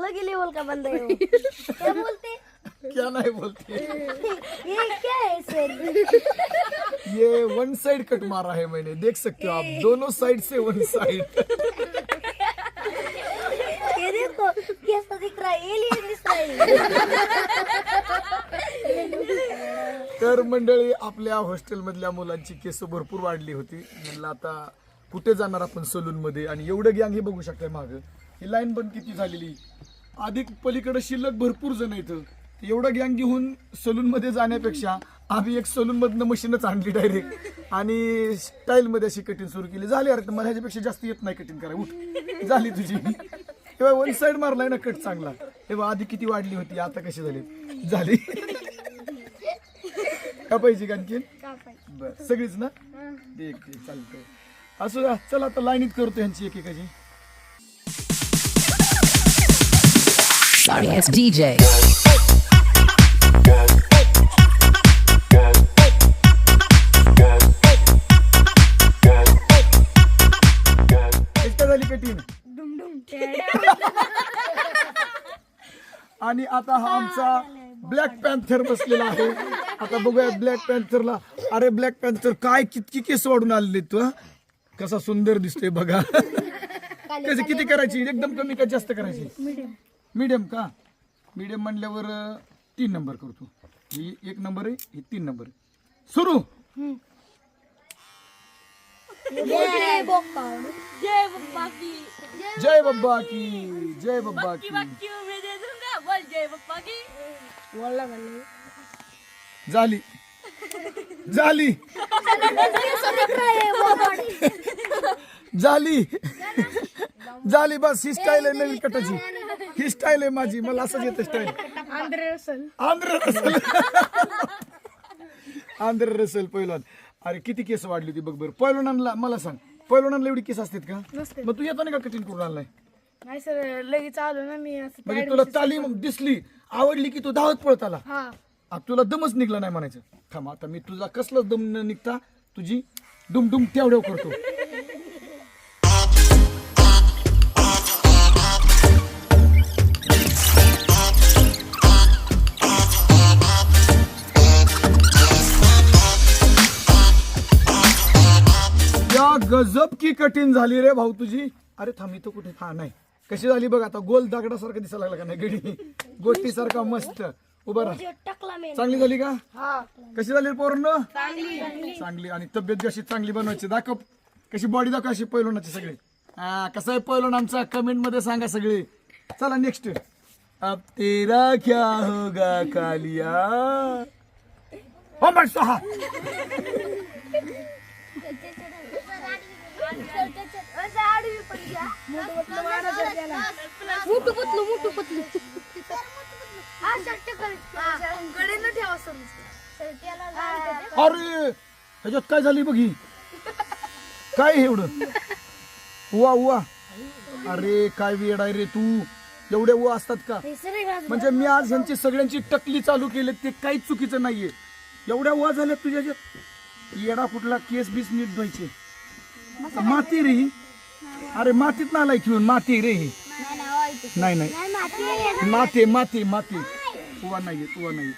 अलग ही लेवल का बंदा है वो। क्या बोलते? क्या नहीं बोलते, ये क्या है सर? ये वन साइड कट मारा है मैंने, देख सकते हो आप, दोनों साइड से वन साइड। ये देखो कैसा दिख रहा है, एलियन दिख रहा है। तर मंडळी, आपल्या हॉस्टेल मधल्या मुलांची केस भरपूर वाढली होती. म्हणलं आता कुठे जाणार आपण सलून मध्ये, आणि एवढं गँग हे बघू शकताय मागं, ही लाईन पण किती झालेली. अधिक पलीकडे शिल्लक भरपूर जण येतं. एवढं गँग घेऊन सलून मध्ये जाण्यापेक्षा आम्ही एक सलून मधनं मशीनच आणली डायरेक्ट आणि स्टाईल मध्ये अशी कटिंग सुरू केली. झाली अरे, मला ह्याच्यापेक्षा जास्त येत नाही कटिंग करायला, उठ झाली तुझी. तेव्हा वन साइड मारलाय ना कट चांगला. तेव्हा आधी किती वाढली होती, आता कशी झाली झाली. का पाहिजे आणखीन? बर, सगळीच ना, देख चालतंय. असू द्या, चला आता लाईनीत करतो यांची एकेकाची. Sorry, it's DJ. एकटा झाली कटिंग. आणि आता हा आमचा ब्लॅक पॅन्थर बसलेला आहे. आता बघूया ब्लॅक पॅन्थरला. अरे ब्लॅक पॅन्थर, काय किती केस वाढून आलेले तू, कसा सुंदर दिसतोय बघा. कशी किती करायची, एकदम कमी का जास्त करायची? मीडियम का? मीडियम म्हणल्यावर 3 नंबर करतो. ही 1 नंबर आहे, ही 3 नंबर आहे. सुरू. जय बप्पा की जय बब्बा की, जय बब्बा की. मैं दे दूंगा, बोल जय बप्पा की. बोलला का झाली झाली झाली झाली, बस ही स्टाईल आहे नवीन कटाची. ही स्टाईल आहे माझी, मला असंच येतं style. Andre Russell Andre Russell पहिलवान. अरे किती केस वाढली होती बघ बरं. पहिलवानांना मला सांग, पहिलवानांना एवढी केस असतात का? मग तू येतो ना का कटिंग करून आणलाय? नाही सर, लगेच आलो ना मी. म्हणजे तुला तालीम दिसली, आवडली की तू धावत पळत आला. आता तुला दमच निघला नाही म्हणायचं. थांब, आता मी तुझा कसलाच दम न निघता तुझी डुमडुम तेवढ्या करतो. या गजब की कठीण झाली रे भाऊ तुझी. अरे थांब, इथं कुठे? हा नाही, कशी झाली बघ आता, गोल दगडासारखं दिसायला लागला का नाही, गडी गोष्टीसारखा मस्त उभा राहा. टकला में चांगली झाली का? कशी झाली पोरांनो? चांगली. आणि तब्येत कशी चांगली बनवायची, दाखव कशी बॉडी, दाखव अशी पैलवानाची सगळी. हा, कसं आहे पैलवान आमचा, कमेंट मध्ये सांगा सगळे. चला नेक्स्ट. अब तेरा क्या होगा कालिया, हो म्हण स्वाहा. मोठू पतलू हा शर्ट कडे न ठेवा सर. अरे ह्याच्यात काय झाली बघी, काय हे एवढं उवा उवा. अरे काय वेड आहे रे तू, एवढे उवा असतात का? म्हणजे मी आज ह्यांची सगळ्यांची टकली चालू केली, ते काहीच चुकीचं नाहीये. एवढ्या उवा झाल्यात तुझ्या येडा कुठला, केस बीस नीट धुवायचे. माती रे ही, अरे मातीत नालाय घेऊन, माती रे ही. नाही नाही, माती माती माती, उवा नाहीये, उवा नाही,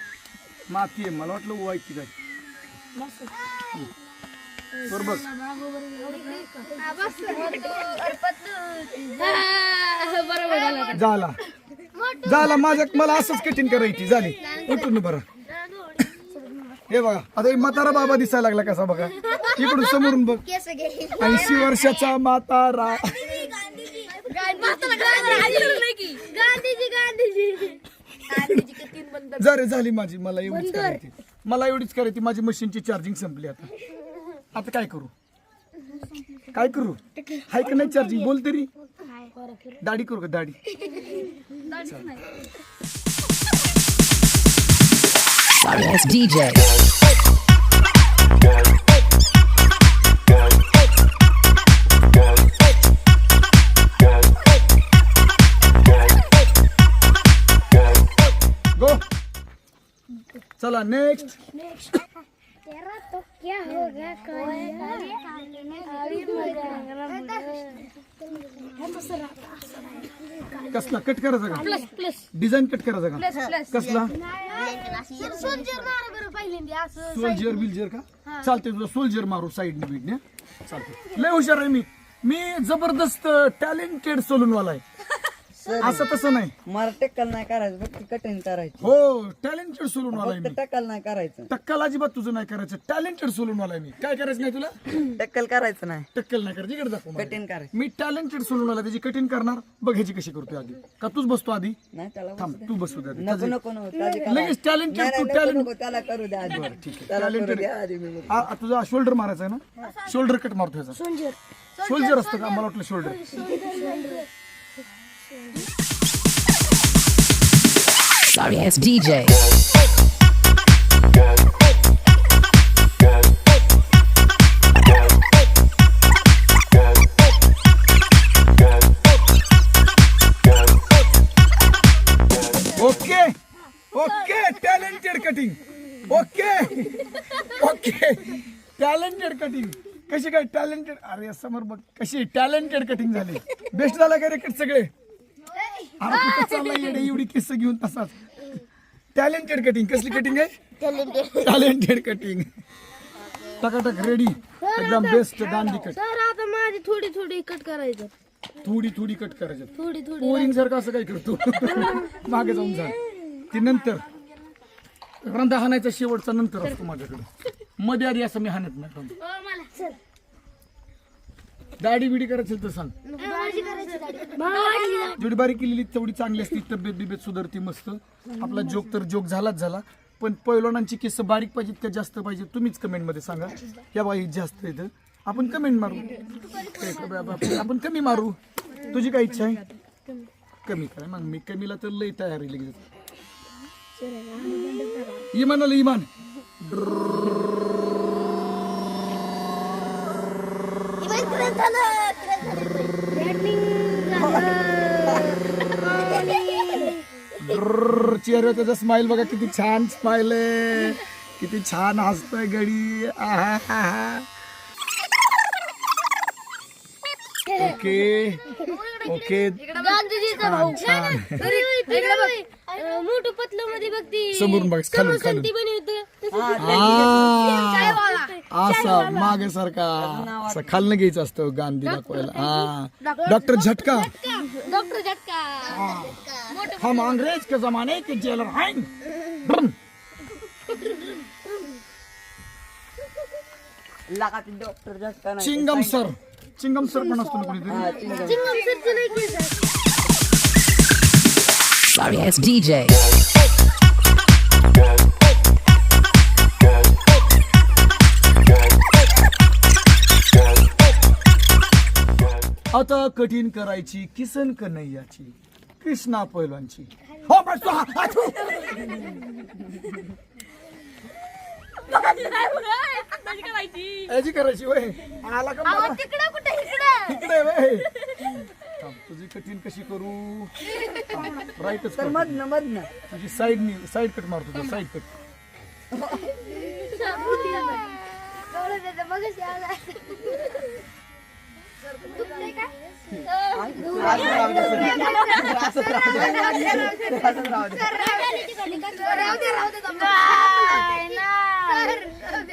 माती आहे. मला वाटलं उवा की काय. बरोबर झाला झाला माझ्या, मला असंच कठीण करायची झाली. उठून बरं. हे बघा आता म्हातारा बाबा दिसायला लागला कसा बघा, इकडून समोरून बघ. 80 वर्षाचा म्हातारा. जरे झाली माझी, मला एवढीच करायची, मला एवढीच करायची. माझी मशीनची चार्जिंग संपली. आता आता काय करू, काय करू? हाय का नाही चार्जिंग? बोल तरी. दाढी करू का? दाढी Sorry, it's DJ. गो. चला नेक्स्ट. कसला कट करायचा का डिझाईन कट करायचा का कसला सोल्जर बिल्जर का चालते तुझा सोल्जर मारू साईडने बिडने चालते लय हुशार आहे मी जबरदस्त टॅलेंटेड सलून वाला आहे असं तसं नाही मला टक्कल नाही करायचं फक्त कटिंग करायचं हो टॅलेंटेड सलून वाला आहे मी टक्कल नाही करायचं टक्कल अजिबात तुझं नाही करायचं टॅलेंटेड सलून वाला आहे मी काय करायचं नाही तुला टक्कल करायचं नाही टक्कल नाही करायचं इकडे दाखव मला. कटिंग करायचं मी टॅलेंटेड सलून वाला त्याची कटिंग करणार बघ ह्याची कशी करतोय आधी का तूच बसतो आधी नाही त्याला थांब तू बसू दे आधी. नको नको नको त्याची करा. लगेच टॅलेंटेड नाही, तू नको, टॅलेंट नको, त्याला करू द्या आधी ठीक आहे त्याला करू टॅलेंटेड द्या आधी मी बघू. तुझा शोल्डर मारायचा आहे ना शोल्डर कट मारतो ह्याचा शोल्जर असतं का मला वाटलं shoulder Sorry ass DJ. Okay okay talented cutting okay okay talented cutting कशी काय टॅलेंटेड अरे समोर बघ कशी टॅलेंटेड कटिंग झाली बेस्ट झाला का रे कट सगळे अरे कुठं चाललाय येडे एवढी केस घेऊन तसाच टॅलेंटेड कटिंग कसली कटिंग आहे टॅलेंटेड कटिंग टकाटक रेडी एकदम बेस्ट दांडी कट सर आता माझी थोडी थोडी कट करायचं थोडी थोडी कट करायचं थोडी थोडी पोरिंग सारखं असं काय करतो मागे जाऊन जा ती नंतर रंधा हाणायचा शेवटचा नंतर असतो माझ्याकडे मध्ये आधी असं मी हाणत नाही रंधा. मला सर दाढी बिडी करायची तर सांग जेवढी बारीक केलेली तेवढी चांगली असती तब्येत बिब्येत सुधारती मस्त आपला जोक तर जोक झालाच झाला पण पैलवानांची केस बारीक पाहिजेत का जास्त पाहिजे तुम्हीच कमेंट मध्ये सांगा या बाई जास्त येतं आपण कमेंट मारू आपण कमी मारू तुझी काय इच्छा आहे कमी करा मग मी कमीला तर लई तयारी लगेच इमान आलं इमान चेहऱ्यावर त्याचा स्माइल बघा किती छान स्माइल आहे किती छान हसतोय गडी आहा ओके ओके गांधीजीचा भाऊ मोठं पतलं मध्ये बघती समोरून बघ खाली खाली ती बनी होतं असा मागे सारखा असं खालनं घ्यायचं असतं गांधी दाखवायला हा डॉक्टर झटका डॉक्टर झटका हम अंग्रेज के जमाने के जेलर हैं लागा ते डॉक्टर झटका नाही चिंगम सर पण असतो ना कोणीतरी चिंगम सरचं नाही केलं Sorry ass DJ. आता कठीण करायची किसन कन्हैयाची कृष्णा पैलवानची हो बसतो याची करायची वय आला का मला? तिकडं कुठे इकडं इकडे वय थांब, तुझी कठीण कशी करू राईटच तर मधनं तुझी साईड कट मारतो साईड कट मगच आला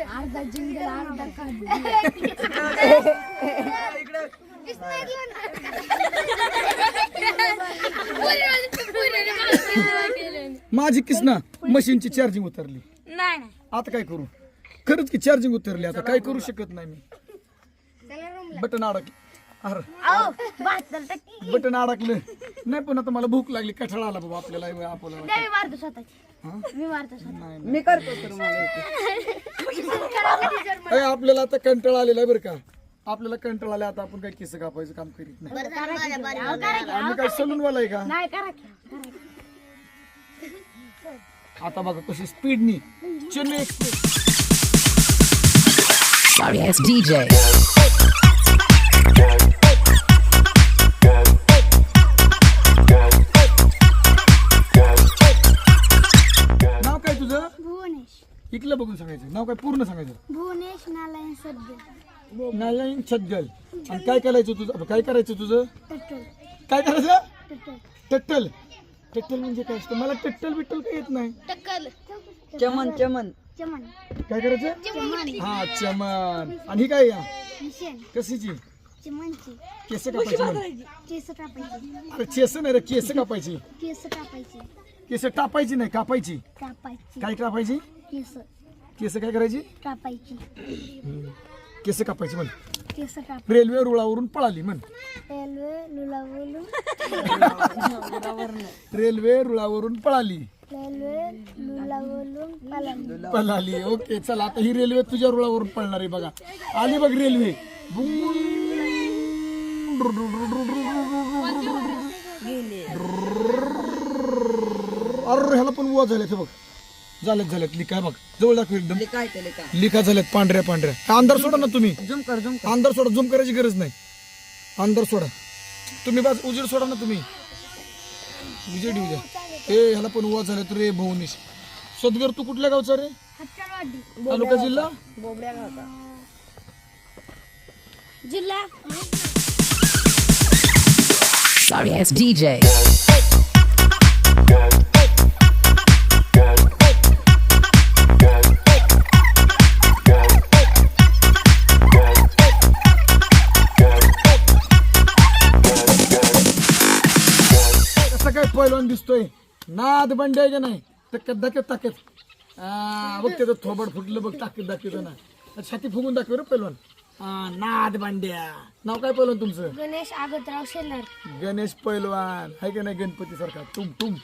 अर्धा जिंगल अर्धा माझी किसना मशीनची चार्जिंग उतरली नाही आता काय करू खरंच की चार्जिंग उतरली आता काय करू शकत नाही मी बटन अडकलं अरे बटन अडकलं नाही पण आता मला भूक लागली कठाळा आला बाबा आपल्याला मी मारतो स्वतःची मी मारतो स्वतः मी करतो तर मला येते. अरे आपल्याला आता कंटाळा आलेला आहे बरं का आपल्याला कंटाळा आला आता आपण काय केस कापायचं काम करीत नाही आम्ही काय सलून वाला आहे का नाही करा की आता बघा कशी स्पीडनी Chennai express Sorry ass DJ. नाव काय तुझं भुवनेश इकलं बघून सांगायचं नाव काय पूर्ण सांगायचं. भुवनेश नारायण सद्गल नारायण छद्गल. आणि काय करायचं तुझं, काय करायचं तुझं, टट्टल काय करायचं. टट्टल टट्टल. टट्टल म्हणजे काय असतं, मला टट्टल बिट्टल काही येत नाही. टक्कल चमन चमन चमन काय करायचं. चमन हा चमन. आणि ही काय या मिशन कशीची चमनची केस कापायची म्हण. केस कापायची अरे केस नाही रे, केस कापायची. केस कापायची केस टापायची नाही, कापायची. कापायची काय कापायची. केस केस काय करायची. कापायची केस कापायची म्हण. केस काप रेल्वे रुळावरून पळाली म्हण. रेल्वे लुलावून रेल्वे रुळावरून पळाली. रेल्वे लुलावून पालन पळाली. ओके चला आता ही रेल्वे तुझ्या रुळावरून पळणार आहे बघा. आली बघ रेल्वे. अरे ह्याला पण उवा झाल्यात हे बघ. झाल्यात लिखा बघ जवळ दाखव एकदम. काय केले का लिखा झाल्यात पांढऱ्या पांढऱ्या. अंधार सोडा ना तुम्ही. झुम कर अंधार सोडा, झूम करायची गरज नाही. अंधार सोडा तुम्ही, बस उजेड सोडा ना तुम्ही. उजेड येऊ द्या. ए ह्याला पण उवा झाल्यात रे भुवनेश. सदगर तू कुठल्या गावचा रे. हत्तरवाडी तालुका जिल्हा बोबड्या गावचा जिल्हा Sorry ass DJ. कसं काय पहिलवान दिसतोय. नाद बंडे आहे का नाही. तक्कत बघ त्याचं थोबड फुटलं बघ. ताकद दाखवतो ना. छाती फुगून दाखव रे पहिलवान. नाद बांड्या. नाव काय पहिलवान तुमचं. गणेश आगतराव शेलार गणेश पहिलवान आहे का नाही. गणपती सारखा तुम तुम.